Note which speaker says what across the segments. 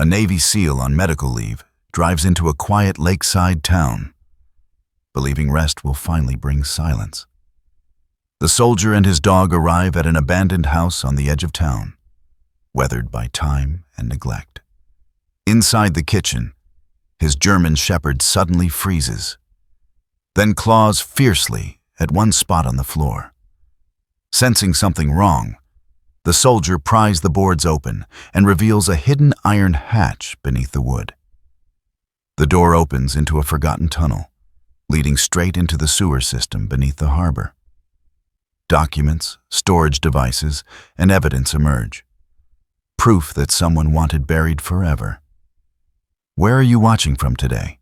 Speaker 1: A Navy SEAL on medical leave drives into a quiet lakeside town, believing rest will finally bring silence. The soldier and his dog arrive at an abandoned house on the edge of town, weathered by time and neglect. Inside the kitchen, his German shepherd suddenly freezes, then claws fiercely at one spot on the floor. Sensing something wrong, the soldier pries the boards open and reveals a hidden iron hatch beneath the wood. The door opens into a forgotten tunnel, leading straight into the sewer system beneath the harbor. Documents, storage devices, and evidence emerge. Proof that someone wanted buried forever. Where are you watching from today?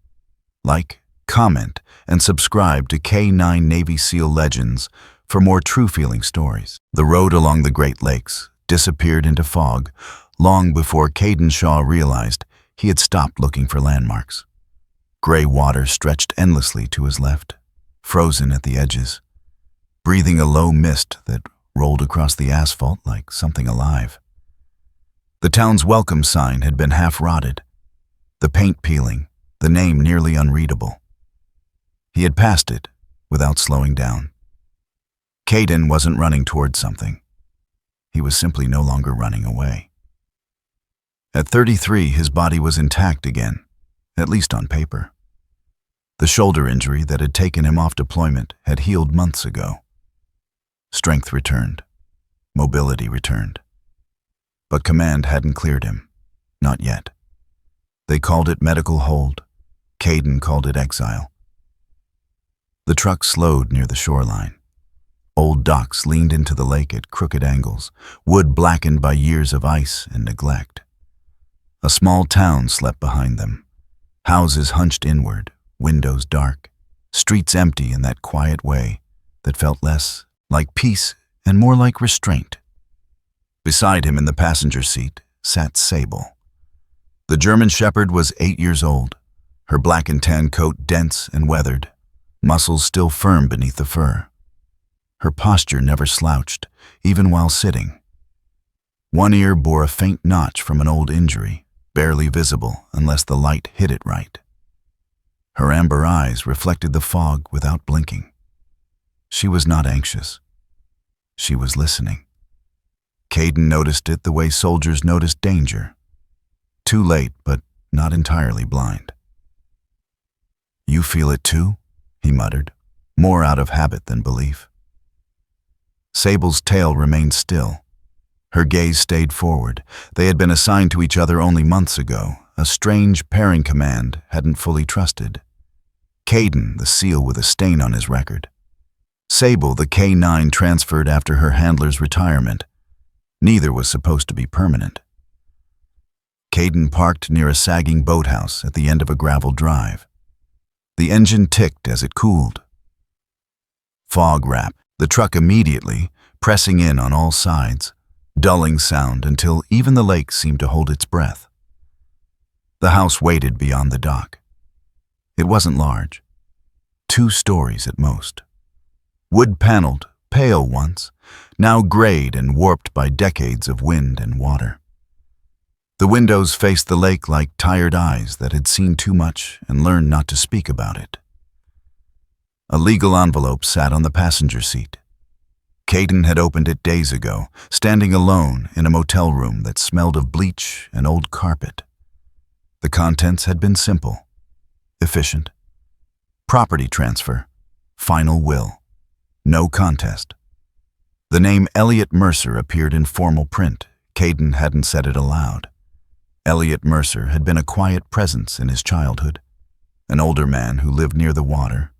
Speaker 1: Like, comment, and subscribe to K9 Navy SEAL Legends for more true-feeling stories. The road along the Great Lakes disappeared into fog long before Caden Shaw realized he had stopped looking for landmarks. Gray water stretched endlessly to his left, frozen at the edges, breathing a low mist that rolled across the asphalt like something alive. The town's welcome sign had been half-rotted, the paint peeling, the name nearly unreadable. He had passed it without slowing down. Caden wasn't running towards something. He was simply no longer running away. At 33, his body was intact again, at least on paper. The shoulder injury that had taken him off deployment had healed months ago. Strength returned. Mobility returned. But command hadn't cleared him. Not yet. They called it medical hold. Caden called it exile. The truck slowed near the shoreline. Old docks leaned into the lake at crooked angles, wood blackened by years of ice and neglect. A small town slept behind them. Houses hunched inward, windows dark, streets empty in that quiet way that felt less like peace and more like restraint. Beside him in the passenger seat sat Sable. The German shepherd was 8 years old, her black and tan coat dense and weathered, muscles still firm beneath the fur. Her posture never slouched, even while sitting. One ear bore a faint notch from an old injury, barely visible unless the light hit it right. Her amber eyes reflected the fog without blinking. She was not anxious. She was listening. Caden noticed it the way soldiers notice danger. Too late, but not entirely blind. "You feel it too?" he muttered, more out of habit than belief. Sable's tail remained still. Her gaze stayed forward. They had been assigned to each other only months ago. A strange pairing command hadn't fully trusted. Caden, the SEAL with a stain on his record. Sable, the K9 transferred after her handler's retirement. Neither was supposed to be permanent. Caden parked near a sagging boathouse at the end of a gravel drive. The engine ticked as it cooled. Fog wrapped the truck immediately, pressing in on all sides, dulling sound until even the lake seemed to hold its breath. The house waited beyond the dock. It wasn't large. 2 stories at most. Wood-paneled, pale once, now grayed and warped by decades of wind and water. The windows faced the lake like tired eyes that had seen too much and learned not to speak about it. A legal envelope sat on the passenger seat. Caden had opened it days ago, standing alone in a motel room that smelled of bleach and old carpet. The contents had been simple, efficient. Property transfer, final will, no contest. The name Elliot Mercer appeared in formal print. Caden hadn't said it aloud. Elliot Mercer had been a quiet presence in his childhood, an older man who lived near the water,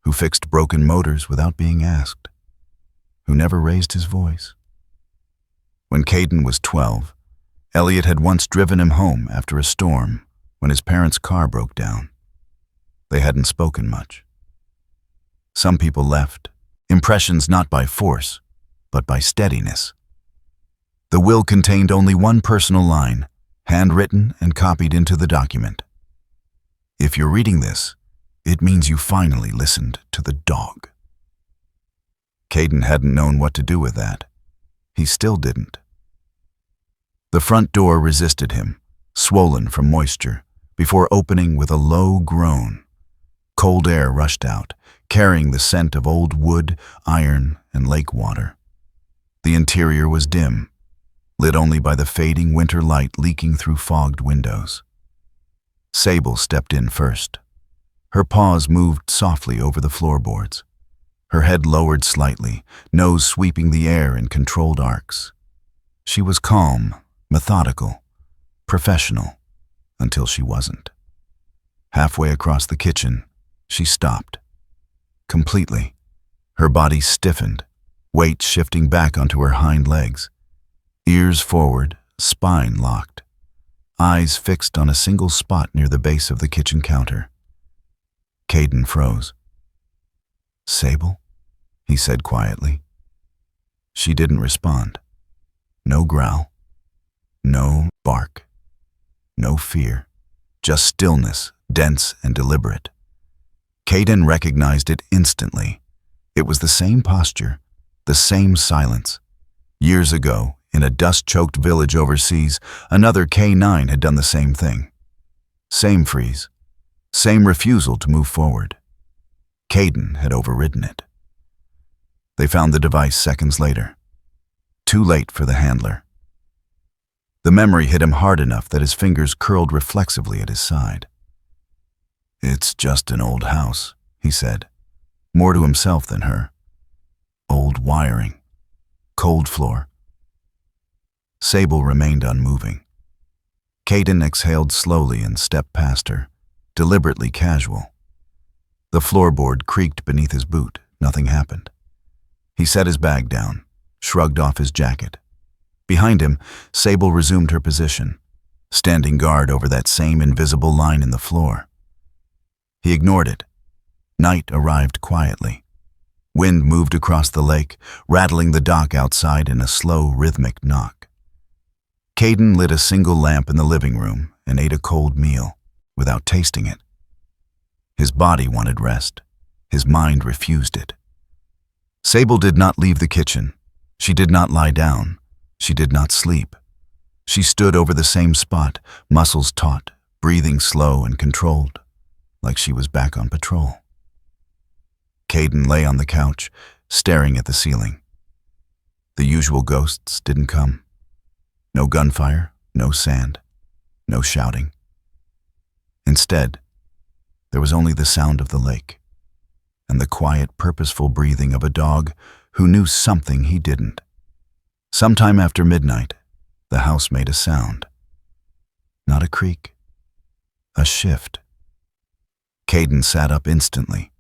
Speaker 1: who fixed broken motors without being asked, who never raised his voice. When Caden was 12, Elliot had once driven him home after a storm when his parents' car broke down. They hadn't spoken much. Some people left, impressions not by force, but by steadiness. The will contained only one personal line, handwritten and copied into the document. If you're reading this, it means you finally listened to the dog. Caden hadn't known what to do with that. He still didn't. The front door resisted him, swollen from moisture, before opening with a low groan. Cold air rushed out, carrying the scent of old wood, iron, and lake water. The interior was dim, lit only by the fading winter light leaking through fogged windows. Sable stepped in first. Her paws moved softly over the floorboards. Her head lowered slightly, nose sweeping the air in controlled arcs. She was calm, methodical, professional, until she wasn't. Halfway across the kitchen, she stopped. Completely. Her body stiffened, weight shifting back onto her hind legs. Ears forward, spine locked. Eyes fixed on a single spot near the base of the kitchen counter. Caden froze. "Sable?" he said quietly. She didn't respond. No growl. No bark. No fear. Just stillness, dense and deliberate. Caden recognized it instantly. It was the same posture, the same silence. Years ago, in a dust-choked village overseas, another K9 had done the same thing. Same freeze. Same refusal to move forward. Caden had overridden it. They found the device seconds later. Too late for the handler. The memory hit him hard enough that his fingers curled reflexively at his side. "It's just an old house," he said, more to himself than her. Old wiring. Cold floor. Sable remained unmoving. Caden exhaled slowly and stepped past her, deliberately casual. The floorboard creaked beneath his boot. Nothing happened. He set his bag down, shrugged off his jacket. Behind him, Sable resumed her position, standing guard over that same invisible line in the floor. He ignored it. Night arrived quietly. Wind moved across the lake, rattling the dock outside in a slow, rhythmic knock. Caden lit a single lamp in the living room and ate a cold meal, without tasting it. His body wanted rest. His mind refused it. Sable did not leave the kitchen. She did not lie down. She did not sleep. She stood over the same spot, muscles taut, breathing slow and controlled, like she was back on patrol. Caden lay on the couch, staring at the ceiling. The usual ghosts didn't come. No gunfire, no sand, no shouting. Instead, there was only the sound of the lake, and the quiet, purposeful breathing of a dog who knew something he didn't. Sometime after midnight, the house made a sound. Not a creak, a shift. Caden sat up instantly.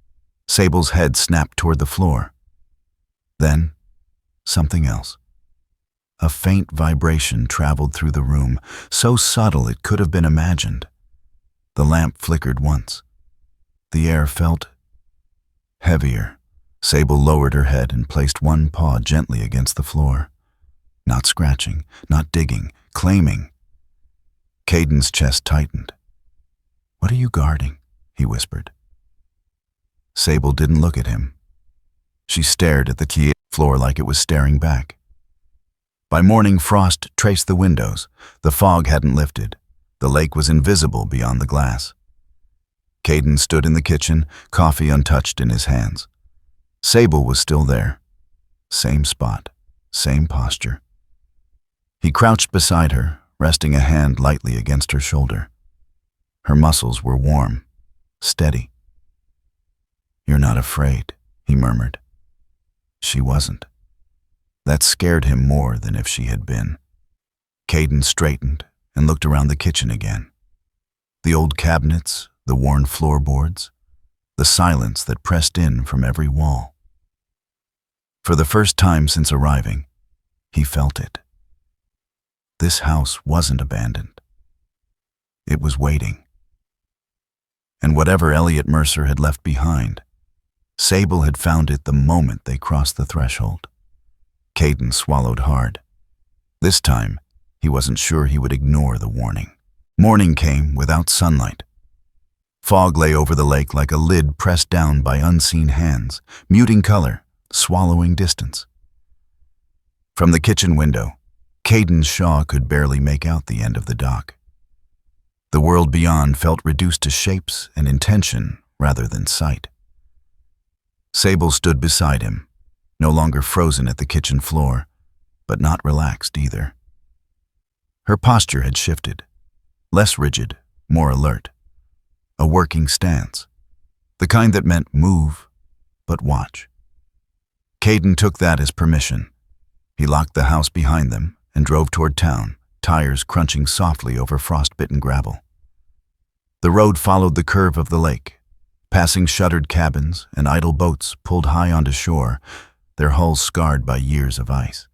Speaker 1: Sable's head snapped toward the floor. Then, something else. A faint vibration traveled through the room, so subtle it could have been imagined. The lamp flickered once. The air felt heavier. Sable lowered her head and placed one paw gently against the floor. Not scratching, not digging, claiming. Caden's chest tightened. "What are you guarding?" he whispered. Sable didn't look at him. She stared at the floor like it was staring back. By morning, frost traced the windows. The fog hadn't lifted. The lake was invisible beyond the glass. Caden stood in the kitchen, coffee untouched in his hands. Sable was still there. Same spot, same posture. He crouched beside her, resting a hand lightly against her shoulder. Her muscles were warm, steady. "You're not afraid," he murmured. She wasn't. That scared him more than if she had been. Caden straightened and looked around the kitchen again. The old cabinets, the worn floorboards, the silence that pressed in from every wall. For the first time since arriving, he felt it. This house wasn't abandoned. It was waiting. And whatever Elliot Mercer had left behind, Sable had found it the moment they crossed the threshold. Caden swallowed hard. This time, he wasn't sure he would ignore the warning. Morning came without sunlight. Fog lay over the lake like a lid pressed down by unseen hands, muting color, swallowing distance. From the kitchen window, Caden's Shaw could barely make out the end of the dock. The world beyond felt reduced to shapes and intention rather than sight. Sable stood beside him, no longer frozen at the kitchen floor, but not relaxed either. Her posture had shifted, less rigid, more alert. A working stance, the kind that meant move, but watch. Caden took that as permission. He locked the house behind them and drove toward town, tires crunching softly over frost-bitten gravel. The road followed the curve of the lake, passing shuttered cabins and idle boats pulled high onto shore, their hulls scarred by years of ice.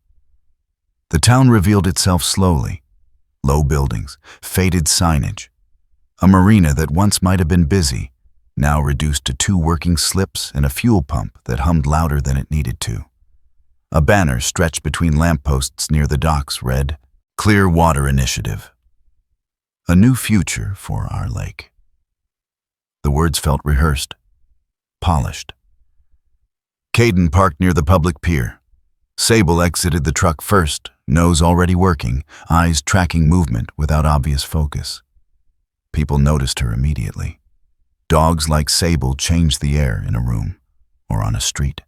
Speaker 1: The town revealed itself slowly. Low buildings, faded signage. A marina that once might have been busy, now reduced to 2 working slips and a fuel pump that hummed louder than it needed to. A banner stretched between lampposts near the docks read, "Clear Water Initiative. A new future for our lake." The words felt rehearsed, polished. Caden parked near the public pier. Sable exited the truck first, nose already working, eyes tracking movement without obvious focus. People noticed her immediately. Dogs like Sable changed the air in a room or on a street.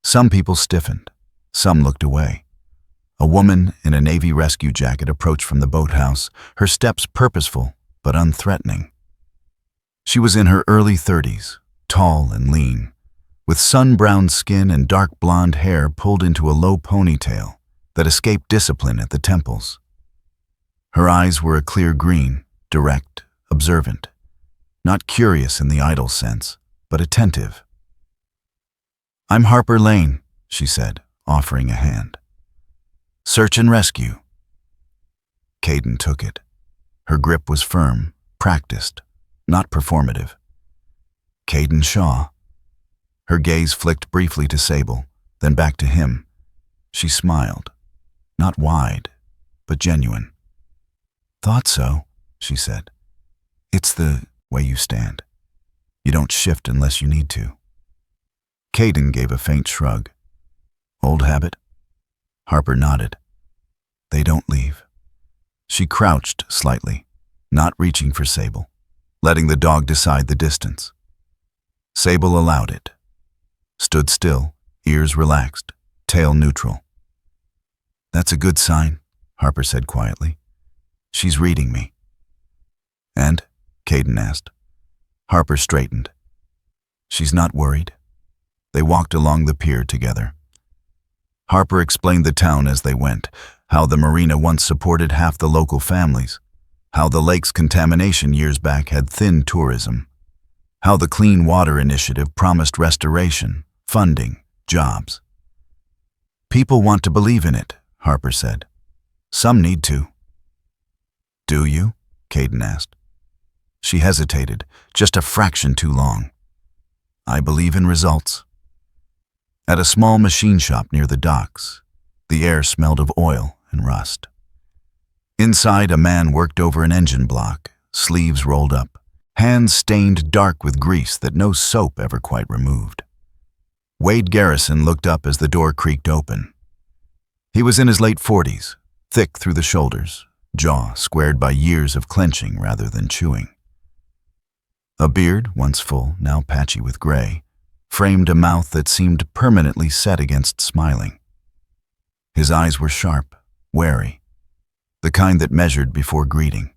Speaker 1: Some people stiffened. Some looked away. A woman in a Navy rescue jacket approached from the boathouse, her steps purposeful but unthreatening. She was in her early 30s, tall and lean, with sun-browned skin and dark blonde hair pulled into a low ponytail that escaped discipline at the temples. Her eyes were a clear green, direct, observant, not curious in the idle sense, but attentive. "I'm Harper Lane," she said, offering a hand. "Search and rescue." Caden took it. Her grip was firm, practiced, not performative. Caden Shaw. Her gaze flicked briefly to Sable, then back to him. She smiled, not wide, but genuine. "Thought so," she said. "It's the way you stand. You don't shift unless you need to." Caden gave a faint shrug. "Old habit?" Harper nodded. "They don't leave." She crouched slightly, not reaching for Sable, letting the dog decide the distance. Sable allowed it. Stood still, ears relaxed, tail neutral. "That's a good sign," Harper said quietly. "She's reading me." "And?" Caden asked. Harper straightened. "She's not worried." They walked along the pier together. Harper explained the town as they went, how the marina once supported half the local families, how the lake's contamination years back had thinned tourism, how the Clean Water Initiative promised restoration, funding, jobs. "People want to believe in it," Harper said. "Some need to." "Do you?" Caden asked. She hesitated, just a fraction too long. "I believe in results." At a small machine shop near the docks, the air smelled of oil and rust. Inside, a man worked over an engine block, sleeves rolled up, hands stained dark with grease that no soap ever quite removed. Wade Garrison looked up as the door creaked open. He was in his late 40s, thick through the shoulders, jaw squared by years of clenching rather than chewing. A beard, once full, now patchy with gray, framed a mouth that seemed permanently set against smiling. His eyes were sharp, wary, the kind that measured before greeting.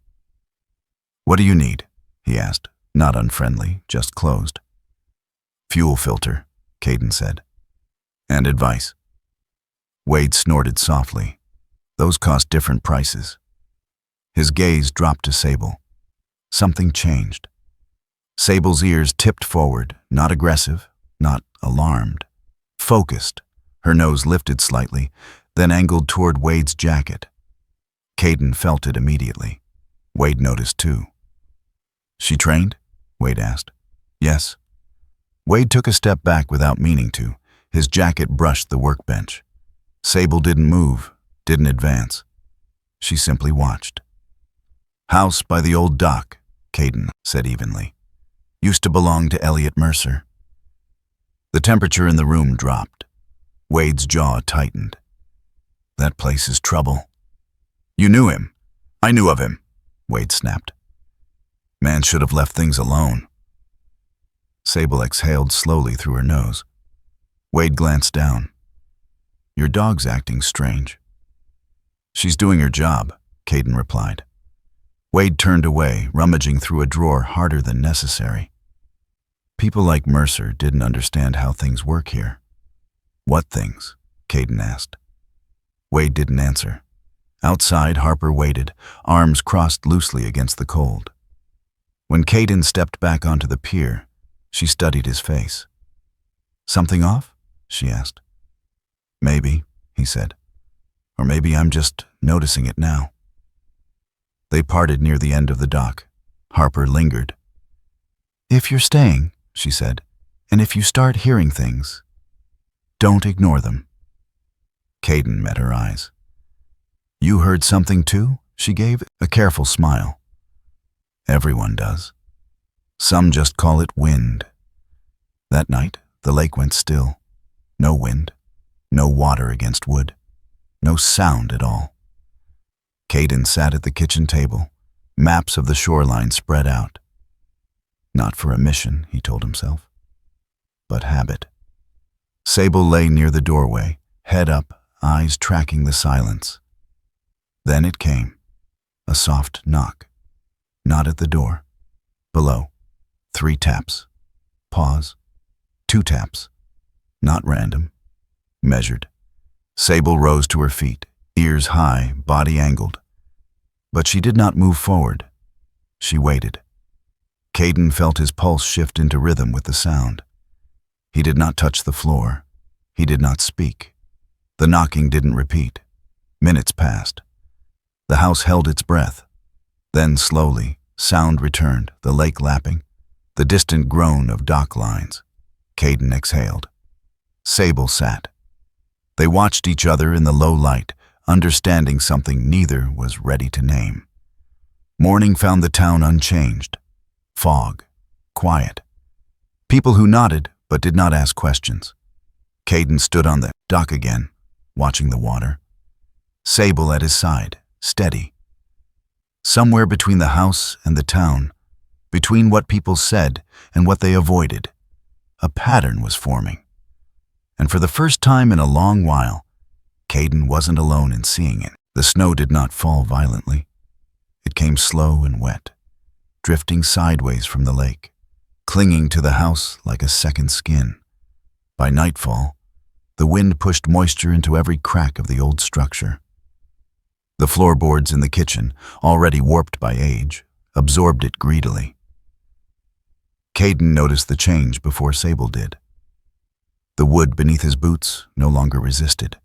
Speaker 1: "What do you need?" he asked, not unfriendly, just closed. "Fuel filter," Caden said. "And advice." Wade snorted softly. "Those cost different prices." His gaze dropped to Sable. Something changed. Sable's ears tipped forward, not aggressive, not alarmed. Focused, her nose lifted slightly, then angled toward Wade's jacket. Caden felt it immediately. Wade noticed too. "She trained?" Wade asked. "Yes." Wade took a step back without meaning to. His jacket brushed the workbench. Sable didn't move, didn't advance. She simply watched. "House by the old dock," Caden said evenly. "Used to belong to Elliot Mercer." The temperature in the room dropped. Wade's jaw tightened. "That place is trouble." "You knew him." "I knew of him," Wade snapped. Man should have left things alone. Sable exhaled slowly through her nose. Wade glanced down. Your dog's acting strange. She's doing her job, Caden replied. Wade turned away, rummaging through a drawer harder than necessary. People like Mercer didn't understand how things work here. What things? Caden asked. Wade didn't answer. Outside, Harper waited, arms crossed loosely against the cold. When Caden stepped back onto the pier, she studied his face. Something off? She asked. Maybe, he said. Or maybe I'm just noticing it now. They parted near the end of the dock. Harper lingered. If you're staying, she said, and if you start hearing things, don't ignore them. Caden met her eyes. You heard something too? She gave a careful smile. Everyone does. Some just call it wind. That night, the lake went still. No wind, no water against wood, no sound at all. Caden sat at the kitchen table, maps of the shoreline spread out. Not for a mission, he told himself, but habit. Sable lay near the doorway, head up, eyes tracking the silence. Then it came, a soft knock. Not at the door. Below, 3 taps. Pause. 2 taps. Not random. Measured. Sable rose to her feet, ears high, body angled. But she did not move forward. She waited. Caden felt his pulse shift into rhythm with the sound. He did not touch the floor. He did not speak. The knocking didn't repeat. Minutes passed. The house held its breath. Then slowly, sound returned, the lake lapping, the distant groan of dock lines. Caden exhaled. Sable sat. They watched each other in the low light, understanding something neither was ready to name. Morning found the town unchanged. Fog. Quiet. People who nodded but did not ask questions. Caden stood on the dock again, watching the water. Sable at his side, steady. Somewhere between the house and the town, between what people said and what they avoided, a pattern was forming. And for the first time in a long while, Caden wasn't alone in seeing it. The snow did not fall violently. It came slow and wet, drifting sideways from the lake, clinging to the house like a second skin. By nightfall, the wind pushed moisture into every crack of the old structure. The floorboards in the kitchen, already warped by age, absorbed it greedily. Caden noticed the change before Sable did. The wood beneath his boots no longer resisted.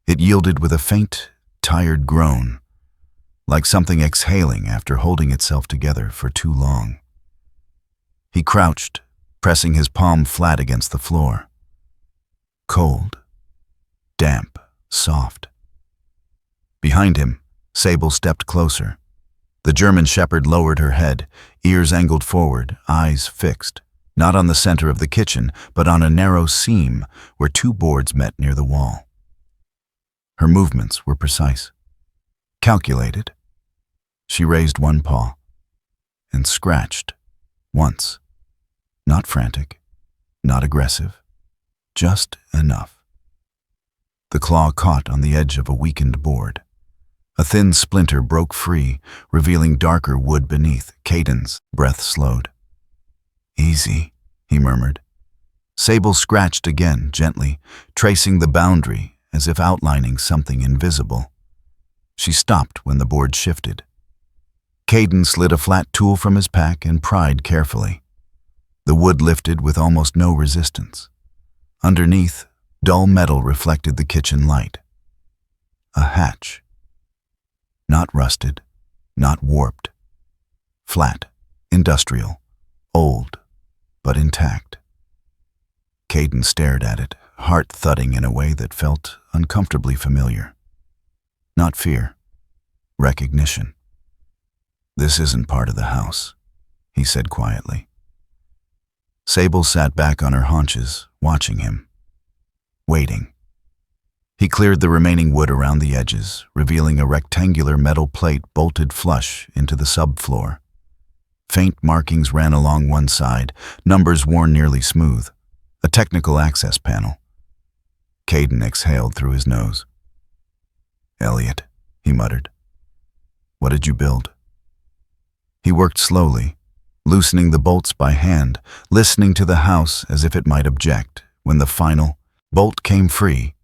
Speaker 1: It yielded with a faint, tired groan, like something exhaling after holding itself together for too long. He crouched, pressing his palm flat against the floor. Cold, damp, soft. Behind him, Sable stepped closer. The German shepherd lowered her head, ears angled forward, eyes fixed, not on the center of the kitchen, but on a narrow seam where 2 boards met near the wall. Her movements were precise, calculated. She raised one paw and scratched once. Not frantic, not aggressive, just enough. The claw caught on the edge of a weakened board. A thin splinter broke free, revealing darker wood beneath. Caden's breath slowed. Easy, he murmured. Sable scratched again, gently, tracing the boundary as if outlining something invisible. She stopped when the board shifted. Caden slid a flat tool from his pack and pried carefully. The wood lifted with almost no resistance. Underneath, dull metal reflected the kitchen light. A hatch. Not rusted, not warped. Flat, industrial, old, but intact. Caden stared at it, heart thudding in a way that felt uncomfortably familiar. Not fear, recognition. This isn't part of the house, he said quietly. Sable sat back on her haunches, watching him, waiting. He cleared the remaining wood around the edges, revealing a rectangular metal plate bolted flush into the subfloor. Faint markings ran along one side, numbers worn nearly smooth. A technical access panel. Caden exhaled through his nose. "Elliot," he muttered. "What did you build?" He worked slowly, loosening the bolts by hand, listening to the house as if it might object. When the final bolt came free,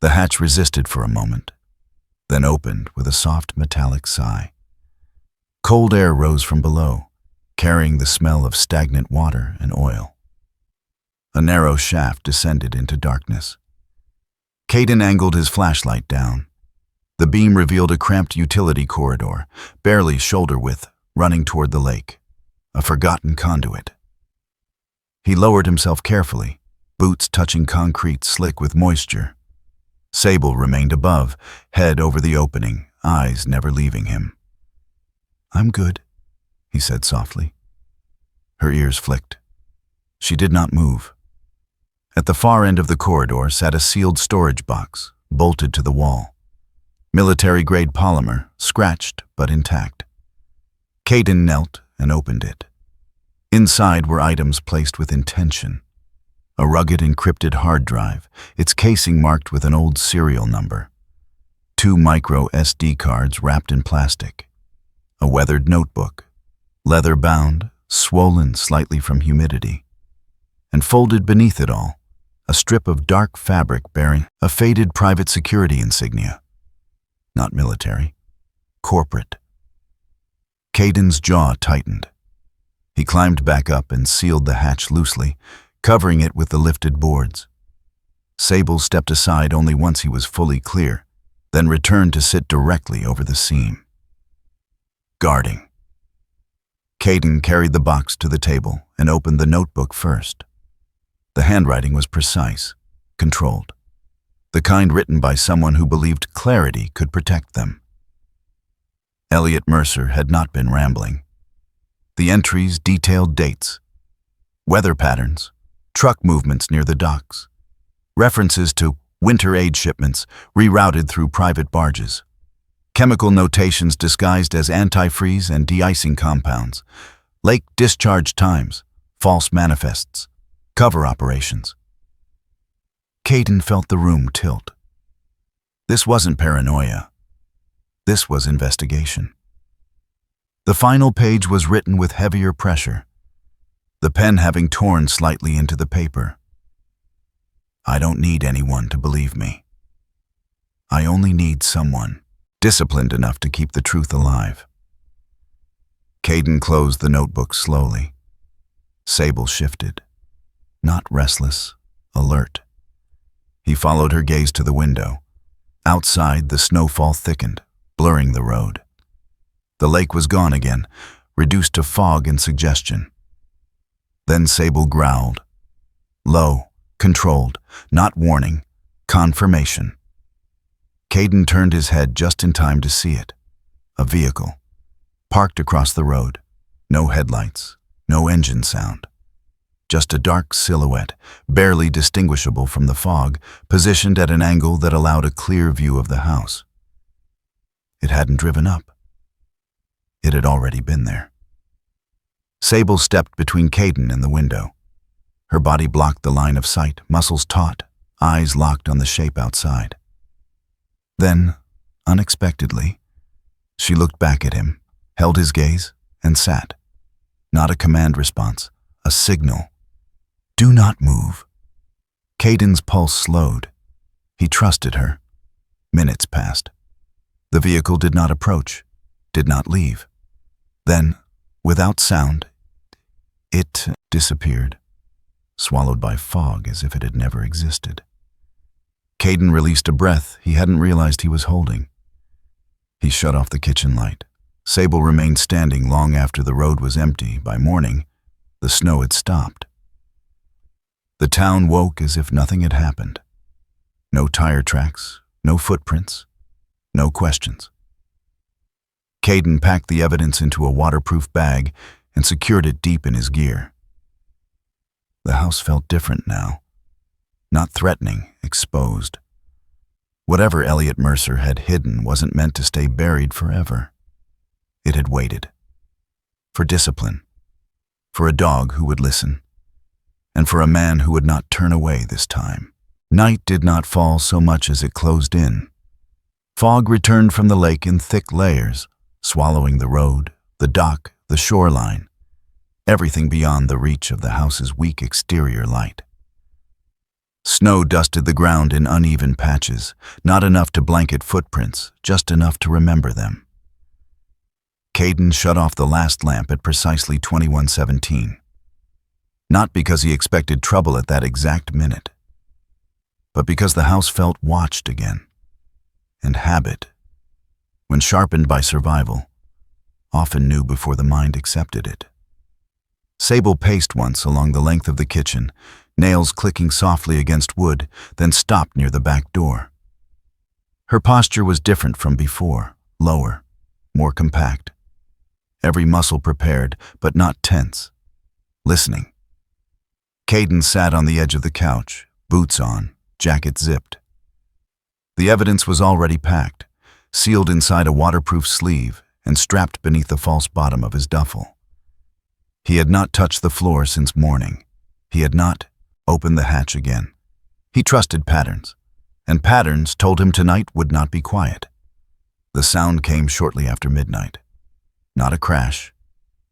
Speaker 1: the hatch resisted for a moment, then opened with a soft metallic sigh. Cold air rose from below, carrying the smell of stagnant water and oil. A narrow shaft descended into darkness. Caden angled his flashlight down. The beam revealed a cramped utility corridor, barely shoulder-width, running toward the lake, a forgotten conduit. He lowered himself carefully, boots touching concrete slick with moisture. Sable remained above, head over the opening, eyes never leaving him. "I'm good," he said softly. Her ears flicked. She did not move. At the far end of the corridor sat a sealed storage box, bolted to the wall. Military-grade polymer, scratched but intact. Caden knelt and opened it. Inside were items placed with intention. A rugged encrypted hard drive, its casing marked with an old serial number. 2 micro SD cards wrapped in plastic. A weathered notebook, leather-bound, swollen slightly from humidity. And folded beneath it all, a strip of dark fabric bearing a faded private security insignia. Not military, corporate. Caden's jaw tightened. He climbed back up and sealed the hatch loosely, covering it with the lifted boards. Sable stepped aside only once he was fully clear, then returned to sit directly over the seam. Guarding. Caden carried the box to the table and opened the notebook first. The handwriting was precise, controlled. The kind written by someone who believed clarity could protect them. Elliot Mercer had not been rambling. The entries detailed dates, weather patterns, truck movements near the docks, references to winter aid shipments rerouted through private barges, chemical notations disguised as antifreeze and de-icing compounds, lake discharge times, false manifests, cover operations. Caden felt the room tilt. This wasn't paranoia. This was investigation. The final page was written with heavier pressure, the pen having torn slightly into the paper. "I don't need anyone to believe me. I only need someone disciplined enough to keep the truth alive." Caden closed the notebook slowly. Sable shifted. Not restless, alert. He followed her gaze to the window. Outside, the snowfall thickened, blurring the road. The lake was gone again, reduced to fog and suggestion. Then Sable growled. Low, controlled, not warning, confirmation. Caden turned his head just in time to see it. A vehicle, parked across the road. No headlights, no engine sound. Just a dark silhouette, barely distinguishable from the fog, positioned at an angle that allowed a clear view of the house. It hadn't driven up. It had already been there. Sable stepped between Caden and the window. Her body blocked the line of sight, muscles taut, eyes locked on the shape outside. Then, unexpectedly, she looked back at him, held his gaze, and sat. Not a command response, a signal. "Do not move." Caden's pulse slowed. He trusted her. Minutes passed. The vehicle did not approach, did not leave. Then, without sound, it disappeared, swallowed by fog as if it had never existed. Caden released a breath he hadn't realized he was holding. He shut off the kitchen light. Sable remained standing long after the road was empty. By morning, the snow had stopped. The town woke as if nothing had happened. No tire tracks, no footprints, no questions. Caden packed the evidence into a waterproof bag and secured it deep in his gear. The house felt different now. Not threatening, exposed. Whatever Elliot Mercer had hidden wasn't meant to stay buried forever. It had waited. For discipline, for a dog who would listen, and for a man who would not turn away this time. Night did not fall so much as it closed in. Fog returned from the lake in thick layers, swallowing the road, the dock, the shoreline, everything beyond the reach of the house's weak exterior light. Snow dusted the ground in uneven patches, not enough to blanket footprints, just enough to remember them. Caden shut off the last lamp at precisely 21:17. Not because he expected trouble at that exact minute, but because the house felt watched again. And habit, when sharpened by survival, often knew before the mind accepted it. Sable paced once along the length of the kitchen, nails clicking softly against wood, then stopped near the back door. Her posture was different from before, lower, more compact. Every muscle prepared, but not tense. Listening. Caden sat on the edge of the couch, boots on, jacket zipped. The evidence was already packed, sealed inside a waterproof sleeve and strapped beneath the false bottom of his duffel. He had not touched the floor since morning. He had not opened the hatch again. He trusted patterns, and patterns told him tonight would not be quiet. The sound came shortly after midnight. Not a crash,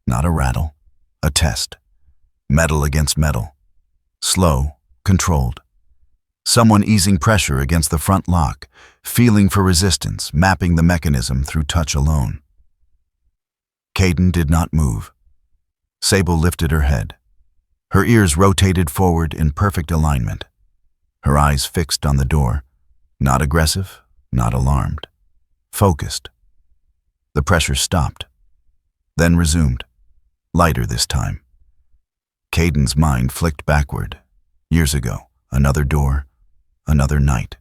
Speaker 1: not a rattle, a test. Metal against metal. Slow, controlled. Someone easing pressure against the front lock, feeling for resistance, mapping the mechanism through touch alone. Caden did not move. Sable lifted her head. Her ears rotated forward in perfect alignment. Her eyes fixed on the door, not aggressive, not alarmed. Focused. The pressure stopped, then resumed, lighter this time. Caden's mind flicked backward. Years ago, another door, another night.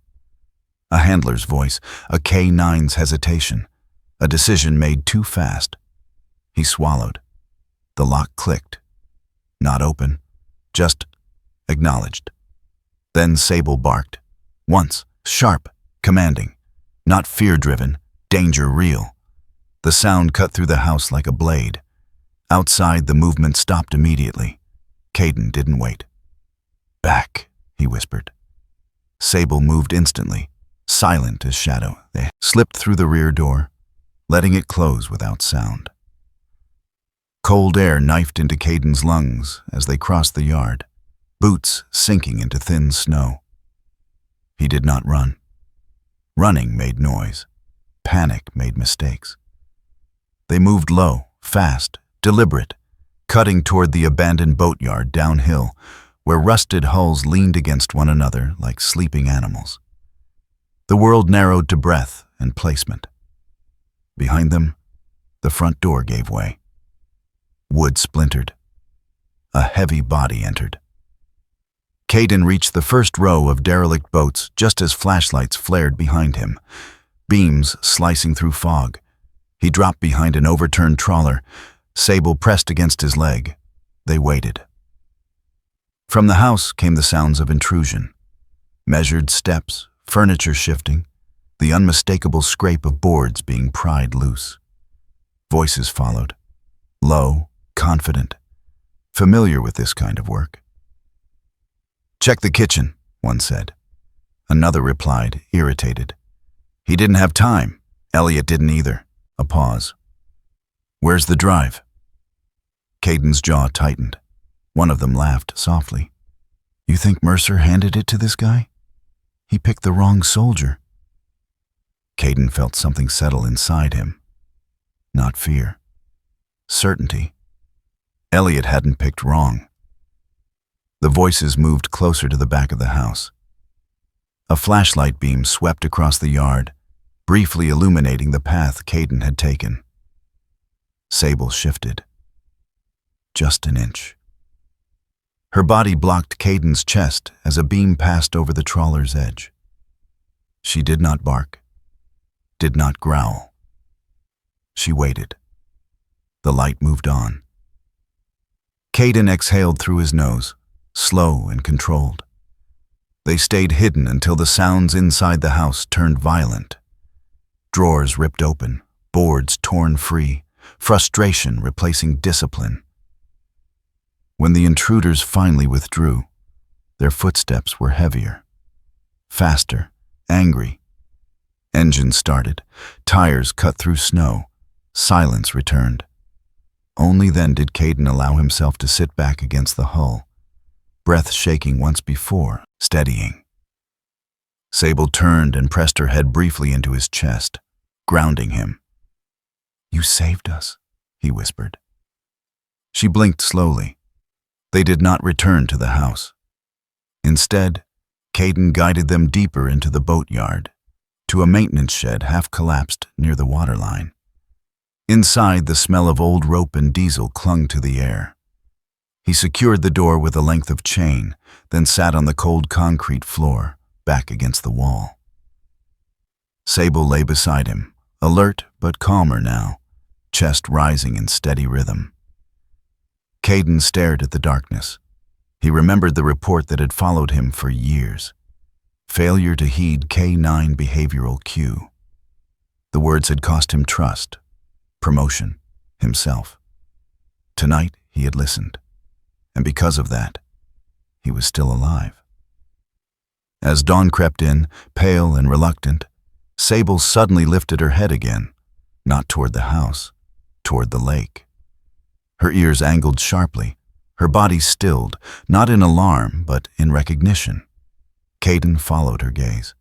Speaker 1: A handler's voice, a K9's hesitation, a decision made too fast. He swallowed. The lock clicked. Not open, just acknowledged. Then Sable barked. Once, sharp, commanding. Not fear-driven, danger real. The sound cut through the house like a blade. Outside, the movement stopped immediately. Caden didn't wait. Back, he whispered. Sable moved instantly, silent as shadow. They slipped through the rear door, letting it close without sound. Cold air knifed into Caden's lungs as they crossed the yard, boots sinking into thin snow. He did not run. Running made noise. Panic made mistakes. They moved low, fast, deliberate, cutting toward the abandoned boatyard downhill, where rusted hulls leaned against one another like sleeping animals. The world narrowed to breadth and placement. Behind them, the front door gave way. Wood splintered. A heavy body entered. Caden reached the first row of derelict boats just as flashlights flared behind him, beams slicing through fog. He dropped behind an overturned trawler. Sable pressed against his leg. They waited. From the house came the sounds of intrusion. Measured steps, furniture shifting, the unmistakable scrape of boards being pried loose. Voices followed. Low, confident, familiar with this kind of work. "Check the kitchen," one said. Another replied, irritated. "He didn't have time. Elliot didn't either." A pause. "Where's the drive?" Caden's jaw tightened. One of them laughed softly. "You think Mercer handed it to this guy? He picked the wrong soldier." Caden felt something settle inside him. Not fear. Certainty. Elliot hadn't picked wrong. The voices moved closer to the back of the house. A flashlight beam swept across the yard, briefly illuminating the path Caden had taken. Sable shifted. Just an inch. Her body blocked Caden's chest as a beam passed over the trawler's edge. She did not bark, did not growl. She waited. The light moved on. Caden exhaled through his nose, slow and controlled. They stayed hidden until the sounds inside the house turned violent. Drawers ripped open, boards torn free, frustration replacing discipline. When the intruders finally withdrew, their footsteps were heavier, faster, angry. Engines started, tires cut through snow, silence returned. Only then did Caden allow himself to sit back against the hull, breath shaking once before, steadying. Sable turned and pressed her head briefly into his chest, grounding him. "You saved us," he whispered. She blinked slowly. They did not return to the house. Instead, Caden guided them deeper into the boatyard, to a maintenance shed half-collapsed near the waterline. Inside, the smell of old rope and diesel clung to the air. He secured the door with a length of chain, then sat on the cold concrete floor, back against the wall. Sable lay beside him, alert but calmer now, chest rising in steady rhythm. Caden stared at the darkness. He remembered the report that had followed him for years. Failure to heed K9 behavioral cue. The words had cost him trust, promotion, himself. Tonight, he had listened, and because of that, he was still alive. As dawn crept in, pale and reluctant, Sable suddenly lifted her head again, not toward the house, toward the lake. Her ears angled sharply, her body stilled, not in alarm, but in recognition. Caden followed her gaze.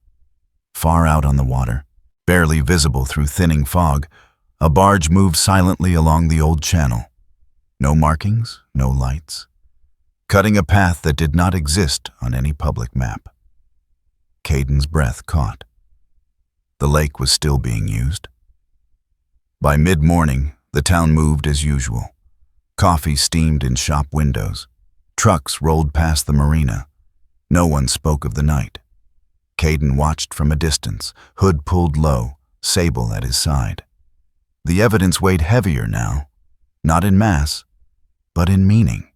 Speaker 1: Far out on the water, barely visible through thinning fog, a barge moved silently along the old channel. No markings, no lights, cutting a path that did not exist on any public map. Caden's breath caught. The lake was still being used. By mid-morning, the town moved as usual. Coffee steamed in shop windows. Trucks rolled past the marina. No one spoke of the night. Caden watched from a distance, hood pulled low, Sable at his side. The evidence weighed heavier now, not in mass, but in meaning.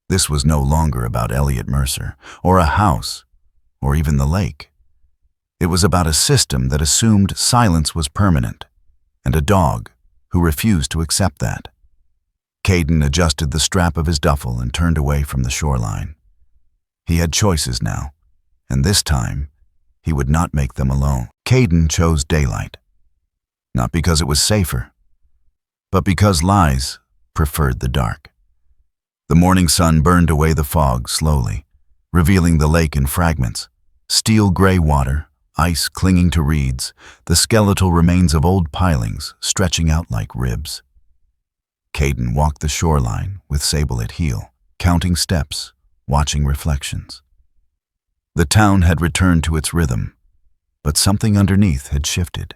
Speaker 1: This was no longer about Elliot Mercer, or a house, or even the lake. It was about a system that assumed silence was permanent, and a dog who refused to accept that. Caden adjusted the strap of his duffel and turned away from the shoreline. He had choices now, and this time, he would not make them alone. Caden chose daylight, not because it was safer, but because lies preferred the dark. The morning sun burned away the fog slowly, revealing the lake in fragments, steel-gray water, ice clinging to reeds, the skeletal remains of old pilings stretching out like ribs. Caden walked the shoreline with Sable at heel, counting steps, watching reflections. The town had returned to its rhythm, but something underneath had shifted.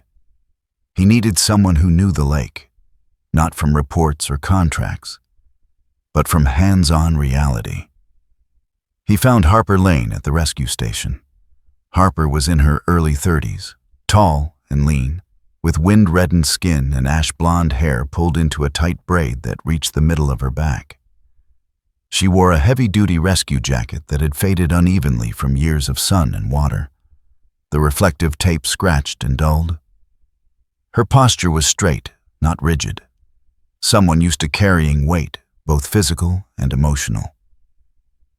Speaker 1: He needed someone who knew the lake, not from reports or contracts, but from hands-on reality. He found Harper Lane at the rescue station. Harper was in her early 30s, tall and lean, with wind-reddened skin and ash-blonde hair pulled into a tight braid that reached the middle of her back. She wore a heavy-duty rescue jacket that had faded unevenly from years of sun and water. The reflective tape scratched and dulled. Her posture was straight, not rigid. Someone used to carrying weight, both physical and emotional.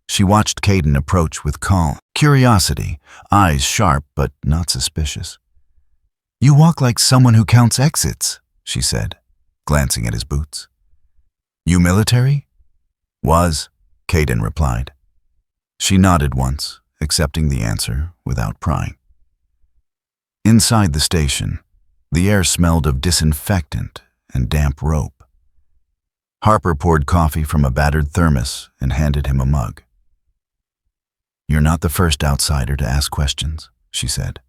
Speaker 1: She watched Caden approach with calm curiosity, eyes sharp but not suspicious. "You walk like someone who counts exits," she said, glancing at his boots. "You military?" "Was," Caden replied. She nodded once, accepting the answer without prying. Inside the station, the air smelled of disinfectant and damp rope. Harper poured coffee from a battered thermos and handed him a mug. "You're not the first outsider to ask questions," she said.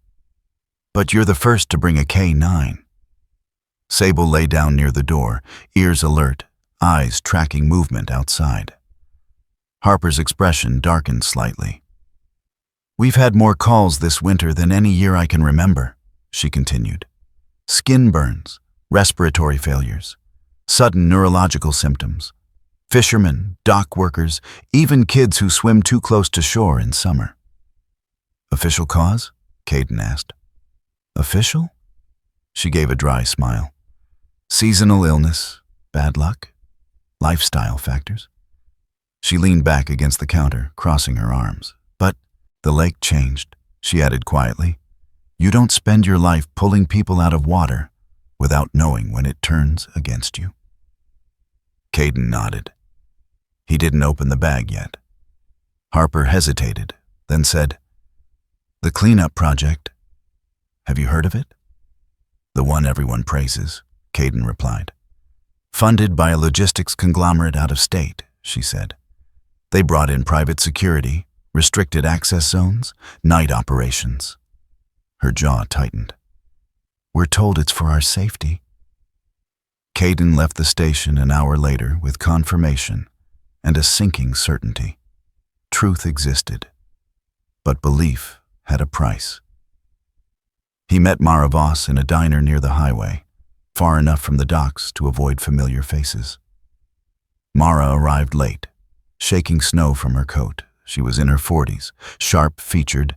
Speaker 1: "But you're the first to bring a K9. Sable lay down near the door, ears alert, eyes tracking movement outside. Harper's expression darkened slightly. "We've had more calls this winter than any year I can remember," she continued. "Skin burns, respiratory failures, sudden neurological symptoms. Fishermen, dock workers, even kids who swim too close to shore in summer." "Official cause?" Caden asked. "Official?" She gave a dry smile. "Seasonal illness, bad luck, lifestyle factors." She leaned back against the counter, crossing her arms. But the lake changed, she added quietly. You don't spend your life pulling people out of water without knowing when it turns against you. Caden nodded. He didn't open the bag yet. Harper hesitated, then said, The cleanup project. Have you heard of it? The one everyone praises, Caden replied. Funded by a logistics conglomerate out of state, she said. They brought in private security, restricted access zones, night operations. Her jaw tightened. We're told it's for our safety. Caden left the station an hour later with confirmation and a sinking certainty. Truth existed, but belief had a price. He met Mara Voss in a diner near the highway, far enough from the docks to avoid familiar faces. Mara arrived late, shaking snow from her coat. She was in her 40s, sharp-featured,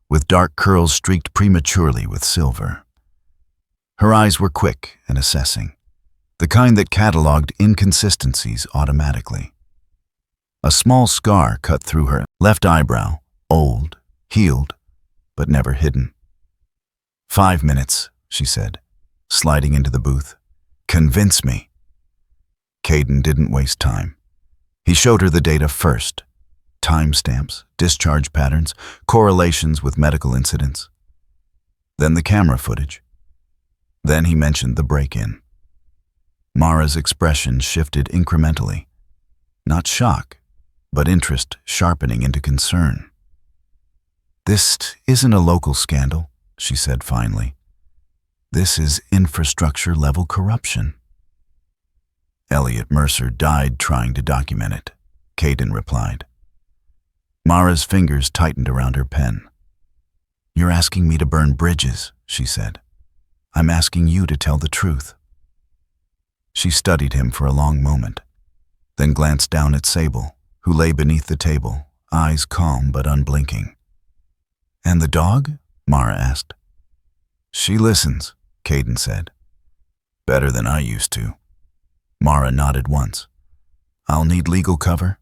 Speaker 1: with dark curls streaked prematurely with silver. Her eyes were quick and assessing, the kind that cataloged inconsistencies automatically. A small scar cut through her left eyebrow, old, healed, but never hidden. 5 minutes, she said, sliding into the booth. Convince me. Caden didn't waste time. He showed her the data first. Timestamps, discharge patterns, correlations with medical incidents. Then the camera footage. Then he mentioned the break-in. Mara's expression shifted incrementally. Not shock, but interest sharpening into concern. This isn't a local scandal, she said finally. This is infrastructure-level corruption. Elliot Mercer died trying to document it, Caden replied. Mara's fingers tightened around her pen. You're asking me to burn bridges, she said. I'm asking you to tell the truth. She studied him for a long moment, then glanced down at Sable, who lay beneath the table, eyes calm but unblinking. And the dog? Mara asked. She listens, Caden said. Better than I used to. Mara nodded once. I'll need legal cover.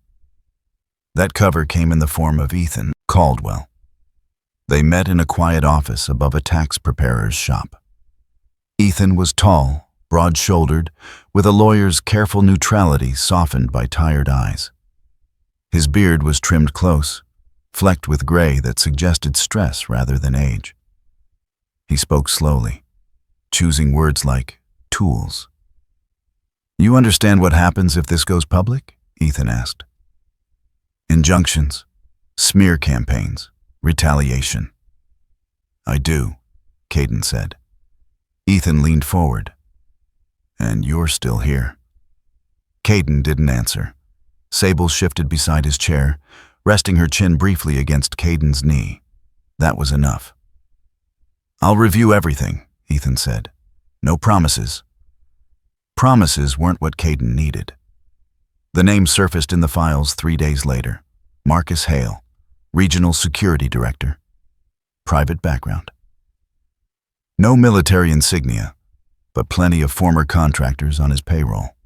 Speaker 1: That cover came in the form of Ethan Caldwell. They met in a quiet office above a tax preparer's shop. Ethan was tall, broad-shouldered, with a lawyer's careful neutrality softened by tired eyes. His beard was trimmed close, flecked with gray that suggested stress rather than age. He spoke slowly, choosing words like tools. You understand what happens if this goes public? Ethan asked. Injunctions, smear campaigns, retaliation. I do, Caden said. Ethan leaned forward. And you're still here. Caden didn't answer. Sable shifted beside his chair, resting her chin briefly against Caden's knee. That was enough. I'll review everything, Ethan said. No promises. Promises weren't what Caden needed. The name surfaced in the files 3 days later. Marcus Hale, Regional Security Director. Private background. No military insignia, but plenty of former contractors on his payroll.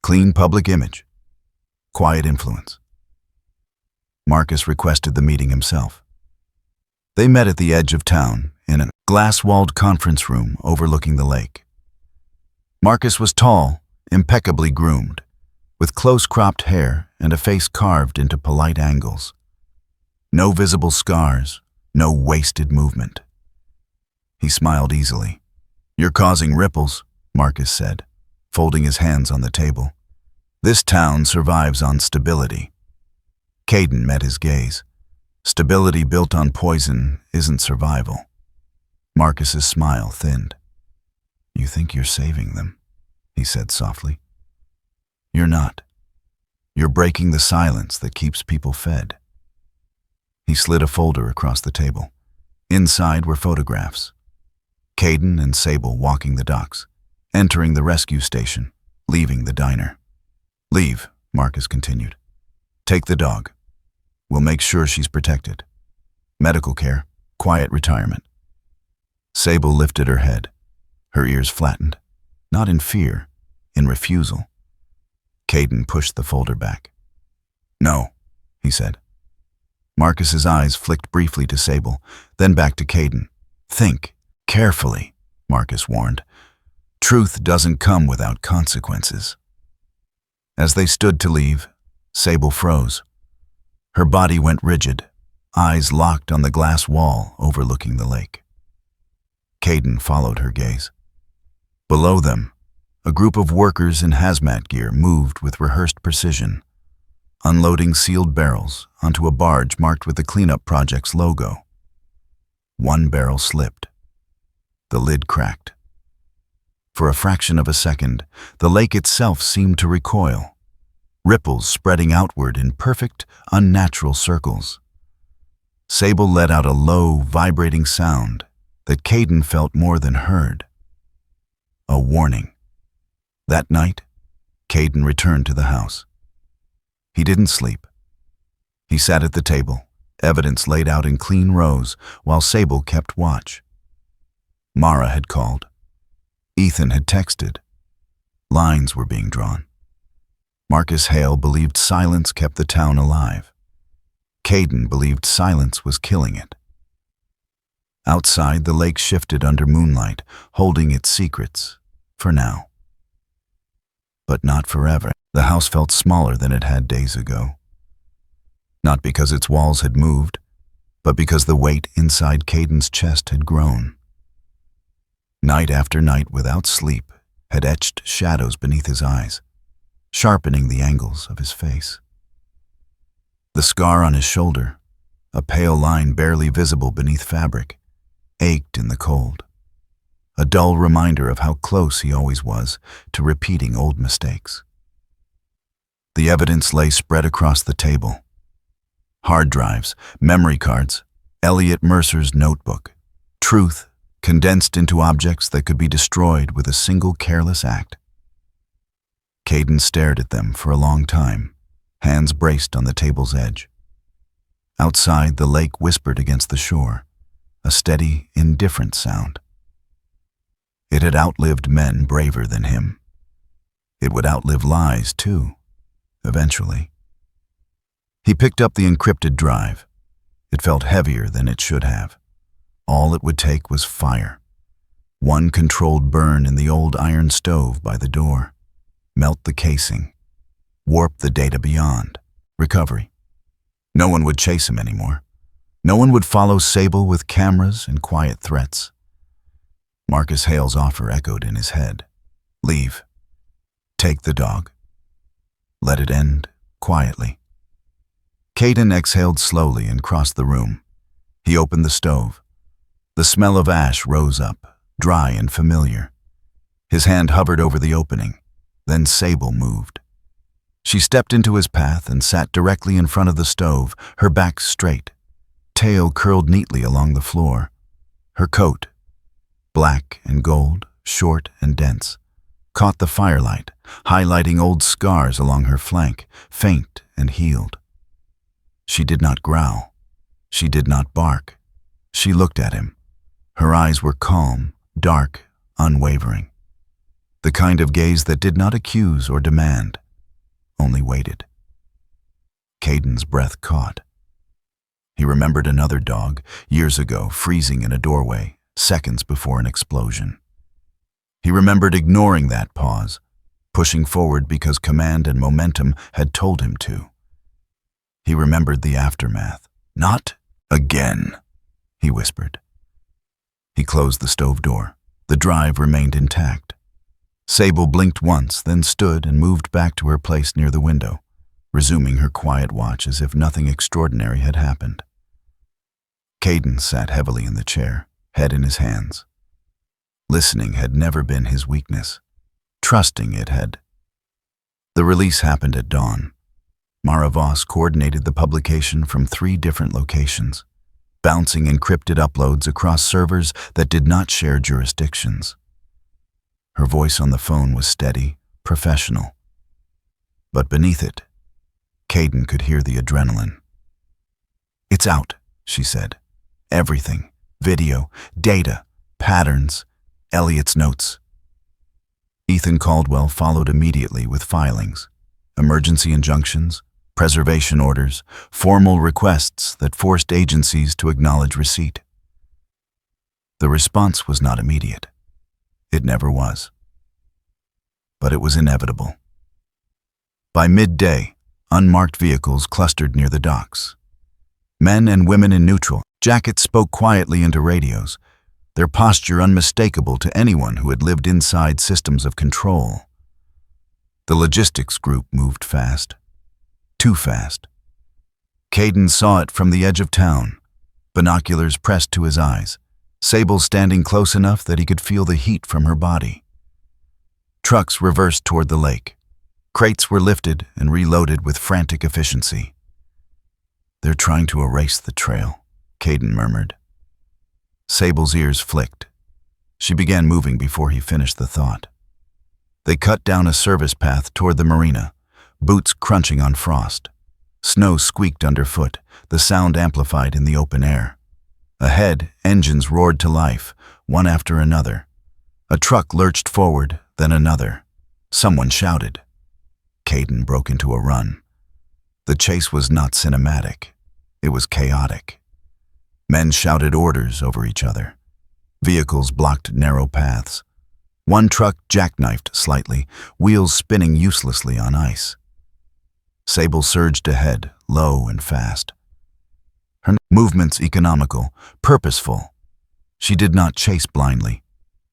Speaker 1: Clean public image. Quiet influence. Marcus requested the meeting himself. They met at the edge of town in a glass-walled conference room overlooking the lake. Marcus was tall, impeccably groomed, with close-cropped hair and a face carved into polite angles. No visible scars, no wasted movement. He smiled easily. You're causing ripples, Marcus said, folding his hands on the table. This town survives on stability. Caden met his gaze. Stability built on poison isn't survival. Marcus's smile thinned. You think you're saving them, he said softly. You're not. You're breaking the silence that keeps people fed. He slid a folder across the table. Inside were photographs. Caden and Sable walking the docks, entering the rescue station, leaving the diner. Leave, Marcus continued. Take the dog. We'll make sure she's protected. Medical care, quiet retirement. Sable lifted her head, her ears flattened, not in fear, in refusal. Caden pushed the folder back. No, he said. Marcus's eyes flicked briefly to Sable, then back to Caden. Think carefully, Marcus warned. Truth doesn't come without consequences. As they stood to leave, Sable froze. Her body went rigid, eyes locked on the glass wall overlooking the lake. Caden followed her gaze. Below them, a group of workers in hazmat gear moved with rehearsed precision, unloading sealed barrels onto a barge marked with the cleanup project's logo. One barrel slipped. The lid cracked. For a fraction of a second, the lake itself seemed to recoil, ripples spreading outward in perfect, unnatural circles. Sable let out a low, vibrating sound that Caden felt more than heard. A warning. That night, Caden returned to the house. He didn't sleep. He sat at the table, evidence laid out in clean rows, while Sable kept watch. Mara had called. Ethan had texted. Lines were being drawn. Marcus Hale believed silence kept the town alive. Caden believed silence was killing it. Outside, the lake shifted under moonlight, holding its secrets, for now. But not forever. The house felt smaller than it had days ago. Not because its walls had moved, but because the weight inside Caden's chest had grown. Night after night without sleep had etched shadows beneath his eyes, sharpening the angles of his face. The scar on his shoulder, a pale line barely visible beneath fabric, ached in the cold, a dull reminder of how close he always was to repeating old mistakes. The evidence lay spread across the table. Hard drives, memory cards, Elliot Mercer's notebook, truth condensed into objects that could be destroyed with a single careless act. Caden stared at them for a long time, hands braced on the table's edge. Outside, the lake whispered against the shore, a steady, indifferent sound. It had outlived men braver than him. It would outlive lies, too, eventually. He picked up the encrypted drive. It felt heavier than it should have. All it would take was fire. One controlled burn in the old iron stove by the door. Melt the casing. Warp the data beyond. Recovery. No one would chase him anymore. No one would follow Sable with cameras and quiet threats. Marcus Hale's offer echoed in his head. Leave. Take the dog. Let it end quietly. Caden exhaled slowly and crossed the room. He opened the stove. The smell of ash rose up, dry and familiar. His hand hovered over the opening. Then Sable moved. She stepped into his path and sat directly in front of the stove, her back straight, tail curled neatly along the floor. Her coat, black and gold, short and dense, caught the firelight, highlighting old scars along her flank, faint and healed. She did not growl. She did not bark. She looked at him. Her eyes were calm, dark, unwavering. The kind of gaze that did not accuse or demand, only waited. Caden's breath caught. He remembered another dog, years ago, freezing in a doorway, seconds before an explosion. He remembered ignoring that pause, pushing forward because command and momentum had told him to. He remembered the aftermath. Not again, he whispered. He closed the stove door. The drive remained intact. Sable blinked once, then stood and moved back to her place near the window, resuming her quiet watch as if nothing extraordinary had happened. Caden sat heavily in the chair, head in his hands. Listening had never been his weakness. Trusting it had. The release happened at dawn. Mara Voss coordinated the publication from 3 different locations, bouncing encrypted uploads across servers that did not share jurisdictions. Her voice on the phone was steady, professional. But beneath it, Caden could hear the adrenaline. It's out, she said. Everything. Video, data, patterns, Elliot's notes. Ethan Caldwell followed immediately with filings, emergency injunctions, preservation orders, formal requests that forced agencies to acknowledge receipt. The response was not immediate. It never was. But it was inevitable. By midday, unmarked vehicles clustered near the docks. Men and women in neutral jackets spoke quietly into radios, their posture unmistakable to anyone who had lived inside systems of control. The logistics group moved fast. Too fast. Caden saw it from the edge of town, binoculars pressed to his eyes, Sable standing close enough that he could feel the heat from her body. Trucks reversed toward the lake. Crates were lifted and reloaded with frantic efficiency. "They're trying to erase the trail," Caden murmured. Sable's ears flicked. She began moving before he finished the thought. They cut down a service path toward the marina, boots crunching on frost. Snow squeaked underfoot, the sound amplified in the open air. Ahead, engines roared to life, one after another. A truck lurched forward, then another. Someone shouted. Caden broke into a run. The chase was not cinematic. It was chaotic. Men shouted orders over each other. Vehicles blocked narrow paths. One truck jackknifed slightly, wheels spinning uselessly on ice. Sable surged ahead, low and fast. Her movements economical, purposeful. She did not chase blindly.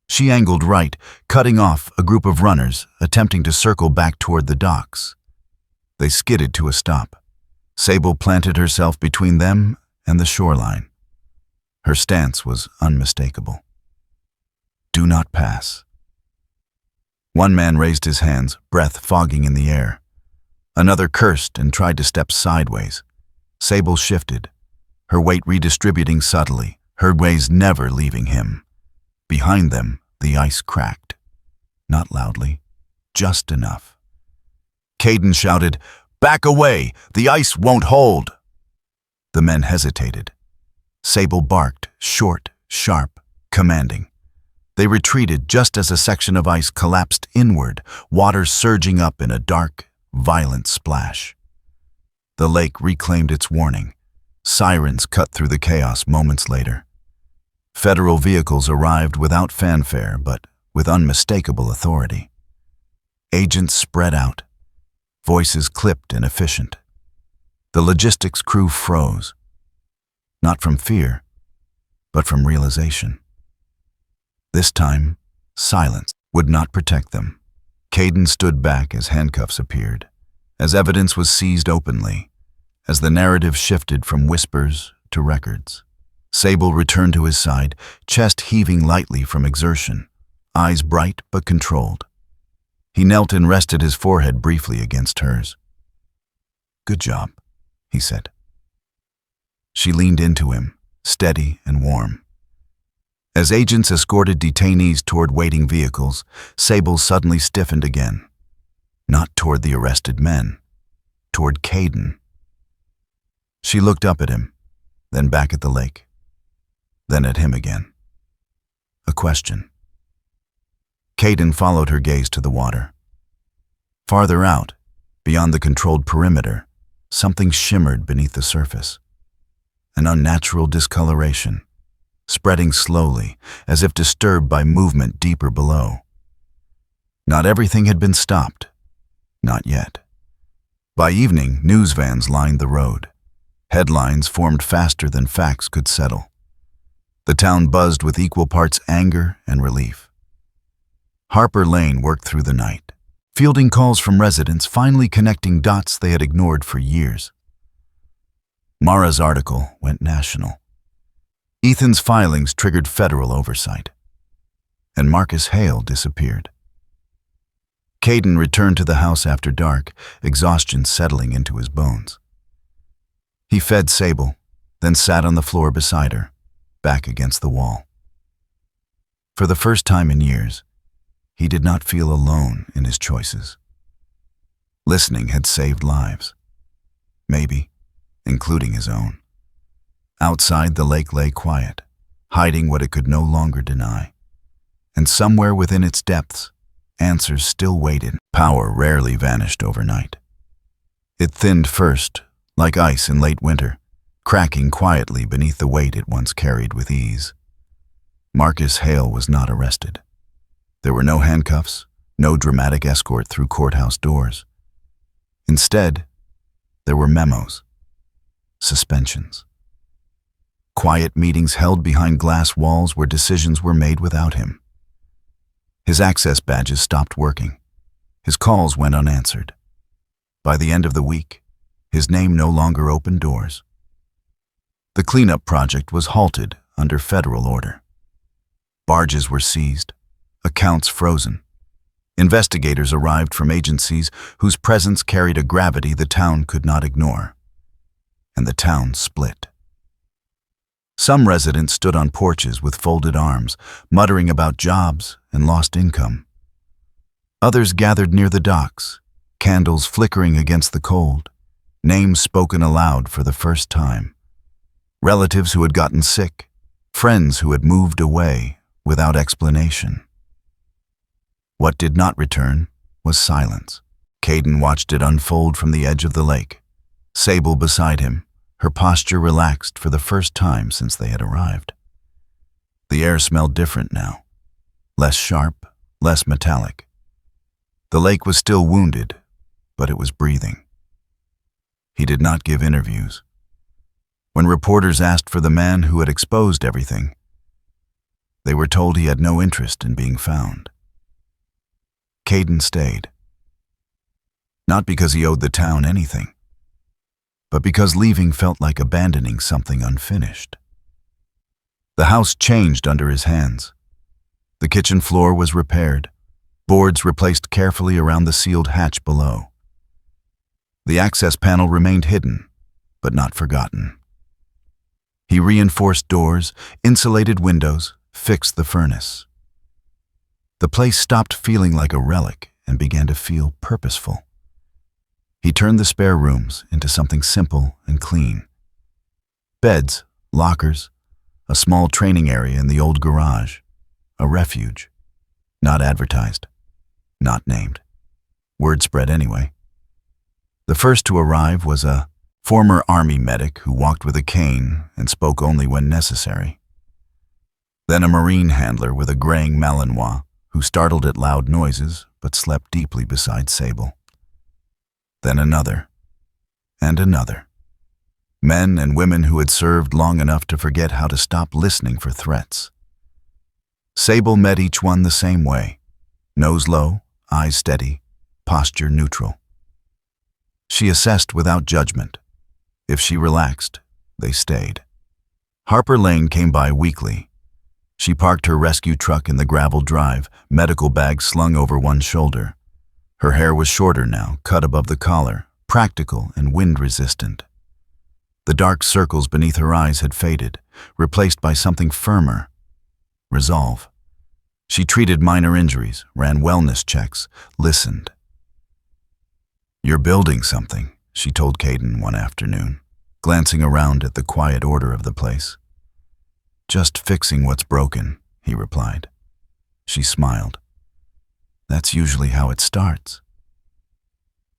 Speaker 1: She angled right, cutting off a group of runners attempting to circle back toward the docks. They skidded to a stop. Sable planted herself between them and the shoreline. Her stance was unmistakable. "Do not pass." One man raised his hands, breath fogging in the air. Another cursed and tried to step sideways. Sable shifted, her weight redistributing subtly, her ways never leaving him. Behind them, the ice cracked. Not loudly, just enough. Caden shouted, "Back away! The ice won't hold!" The men hesitated. Sable barked, short, sharp, commanding. They retreated just as a section of ice collapsed inward, water surging up in a dark, violent splash. The lake reclaimed its warning. Sirens cut through the chaos moments later. Federal vehicles arrived without fanfare, but with unmistakable authority. Agents spread out, voices clipped and efficient. The logistics crew froze, not from fear, but from realization. This time, silence would not protect them. Caden stood back as handcuffs appeared, as evidence was seized openly, as the narrative shifted from whispers to records. Sable returned to his side, chest heaving lightly from exertion, eyes bright but controlled. He knelt and rested his forehead briefly against hers. "Good job," he said. She leaned into him, steady and warm. As agents escorted detainees toward waiting vehicles, Sable suddenly stiffened again. Not toward the arrested men, toward Caden. She looked up at him, then back at the lake, then at him again. A question. Caden followed her gaze to the water. Farther out, beyond the controlled perimeter, something shimmered beneath the surface. An unnatural discoloration, spreading slowly, as if disturbed by movement deeper below. Not everything had been stopped. Not yet. By evening, news vans lined the road. Headlines formed faster than facts could settle. The town buzzed with equal parts anger and relief. Harper Lane worked through the night, fielding calls from residents, finally connecting dots they had ignored for years. Mara's article went national. Ethan's filings triggered federal oversight. And Marcus Hale disappeared. Caden returned to the house after dark, exhaustion settling into his bones. He fed Sable, then sat on the floor beside her, back against the wall. For the first time in years, he did not feel alone in his choices. Listening had saved lives. Maybe, including his own. Outside, the lake lay quiet, hiding what it could no longer deny. And somewhere within its depths, answers still waited. Power rarely vanished overnight. It thinned first, like ice in late winter, cracking quietly beneath the weight it once carried with ease. Marcus Hale was not arrested. There were no handcuffs, no dramatic escort through courthouse doors. Instead, there were memos, suspensions. Quiet meetings held behind glass walls where decisions were made without him. His access badges stopped working. His calls went unanswered. By the end of the week, his name no longer opened doors. The cleanup project was halted under federal order. Barges were seized, accounts frozen. Investigators arrived from agencies whose presence carried a gravity the town could not ignore. And the town split. Some residents stood on porches with folded arms, muttering about jobs and lost income. Others gathered near the docks, candles flickering against the cold, names spoken aloud for the first time. Relatives who had gotten sick, friends who had moved away without explanation. What did not return was silence. Caden watched it unfold from the edge of the lake. Sable beside him, her posture relaxed for the first time since they had arrived. The air smelled different now, less sharp, less metallic. The lake was still wounded, but it was breathing. He did not give interviews. When reporters asked for the man who had exposed everything, they were told he had no interest in being found. Caden stayed. Not because he owed the town anything, but because leaving felt like abandoning something unfinished. The house changed under his hands. The kitchen floor was repaired, boards replaced carefully around the sealed hatch below. The access panel remained hidden, but not forgotten. He reinforced doors, insulated windows, fixed the furnace. The place stopped feeling like a relic and began to feel purposeful. He turned the spare rooms into something simple and clean. Beds, lockers, a small training area in the old garage, a refuge. Not advertised, not named. Word spread anyway. The first to arrive was a former Army medic who walked with a cane and spoke only when necessary. Then a Marine handler with a graying Malinois who startled at loud noises but slept deeply beside Sable. Then another, and another. Men and women who had served long enough to forget how to stop listening for threats. Sable met each one the same way, nose low, eyes steady, posture neutral. She assessed without judgment. If she relaxed, they stayed. Harper Lane came by weekly. She parked her rescue truck in the gravel drive, medical bag slung over one shoulder. Her hair was shorter now, cut above the collar, practical and wind-resistant. The dark circles beneath her eyes had faded, replaced by something firmer: resolve. She treated minor injuries, ran wellness checks, listened. "You're building something," she told Caden one afternoon, glancing around at the quiet order of the place. "Just fixing what's broken," he replied. She smiled. "That's usually how it starts."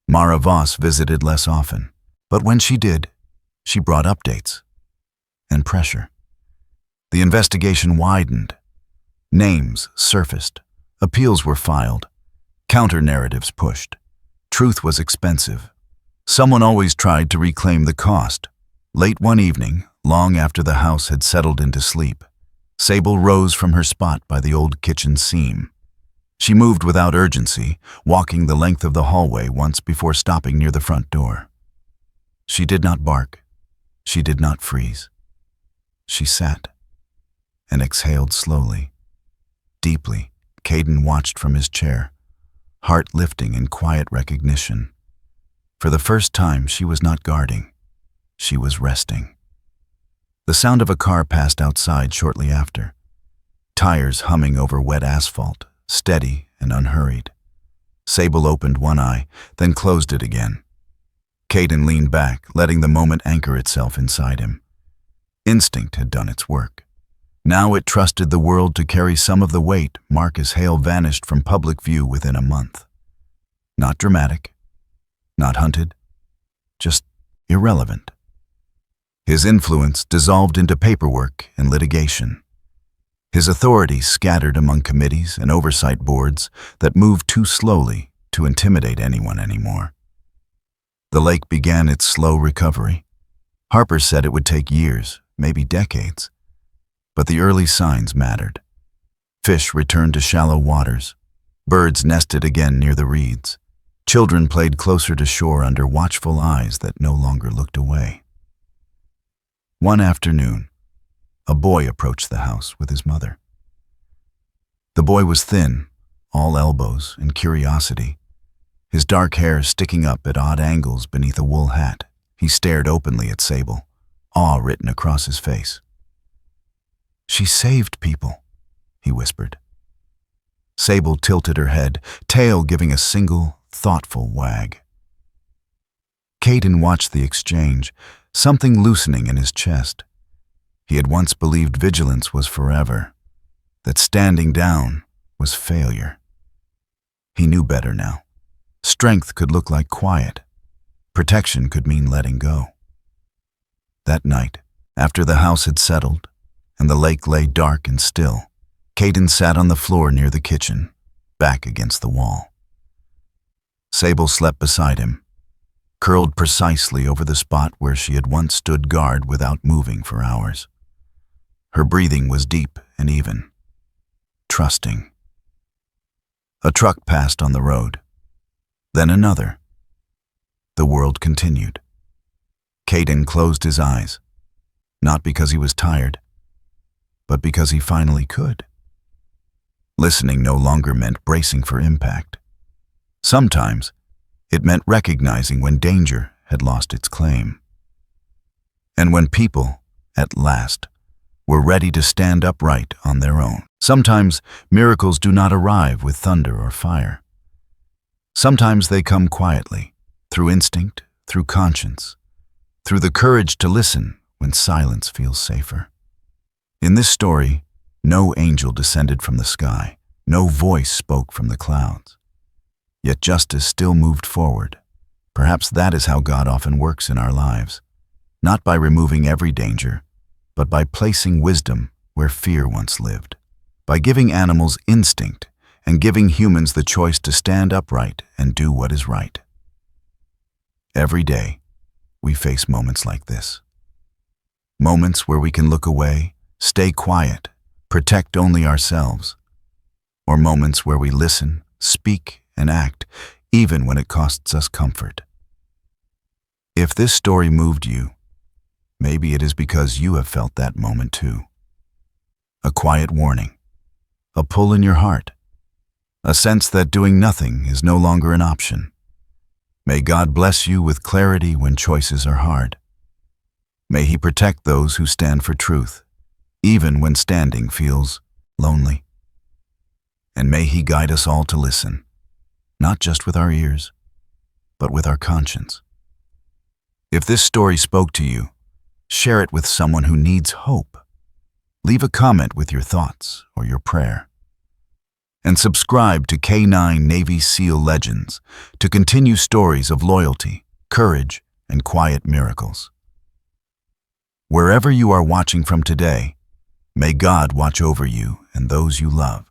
Speaker 1: Mara Voss visited less often, but when she did, she brought updates and pressure. The investigation widened. Names surfaced. Appeals were filed. Counter-narratives pushed. Truth was expensive. Someone always tried to reclaim the cost. Late one evening, long after the house had settled into sleep, Sable rose from her spot by the old kitchen seam. She moved without urgency, walking the length of the hallway once before stopping near the front door. She did not bark. She did not freeze. She sat and exhaled slowly. Deeply, Caden watched from his chair, heart lifting in quiet recognition. For the first time, she was not guarding. She was resting. The sound of a car passed outside shortly after. Tires humming over wet asphalt, steady and unhurried. Sable opened one eye, then closed it again. Caden leaned back, letting the moment anchor itself inside him. Instinct had done its work. Now it trusted the world to carry some of the weight. Marcus Hale vanished from public view within a month. Not dramatic, not hunted, just irrelevant. His influence dissolved into paperwork and litigation. His authority scattered among committees and oversight boards that moved too slowly to intimidate anyone anymore. The lake began its slow recovery. Harper said it would take years, maybe decades. But the early signs mattered. Fish returned to shallow waters. Birds nested again near the reeds. Children played closer to shore under watchful eyes that no longer looked away. One afternoon, a boy approached the house with his mother. The boy was thin, all elbows and curiosity, his dark hair sticking up at odd angles beneath a wool hat. He stared openly at Sable, awe written across his face. "She saved people," he whispered. Sable tilted her head, tail giving a single, thoughtful wag. Caden watched the exchange, something loosening in his chest. He had once believed vigilance was forever, that standing down was failure. He knew better now. Strength could look like quiet. Protection could mean letting go. That night, after the house had settled and the lake lay dark and still, Caden sat on the floor near the kitchen, back against the wall. Sable slept beside him, curled precisely over the spot where she had once stood guard without moving for hours. Her breathing was deep and even, trusting. A truck passed on the road, then another. The world continued. Caden closed his eyes, not because he was tired, but because he finally could. Listening no longer meant bracing for impact. Sometimes it meant recognizing when danger had lost its claim. And when people, at last, were ready to stand upright on their own. Sometimes miracles do not arrive with thunder or fire. Sometimes they come quietly, through instinct, through conscience, through the courage to listen when silence feels safer. In this story, no angel descended from the sky, no voice spoke from the clouds. Yet justice still moved forward. Perhaps that is how God often works in our lives, not by removing every danger, but by placing wisdom where fear once lived, by giving animals instinct and giving humans the choice to stand upright and do what is right. Every day, we face moments like this. Moments where we can look away, stay quiet, protect only ourselves. Or moments where we listen, speak, and act, even when it costs us comfort. If this story moved you, maybe it is because you have felt that moment too. A quiet warning, a pull in your heart, a sense that doing nothing is no longer an option. May God bless you with clarity when choices are hard. May He protect those who stand for truth, even when standing feels lonely. And may He guide us all to listen, not just with our ears, but with our conscience. If this story spoke to you, share it with someone who needs hope. Leave a comment with your thoughts or your prayer. And subscribe to K9 Navy SEAL Legends to continue stories of loyalty, courage, and quiet miracles. Wherever you are watching from today, may God watch over you and those you love.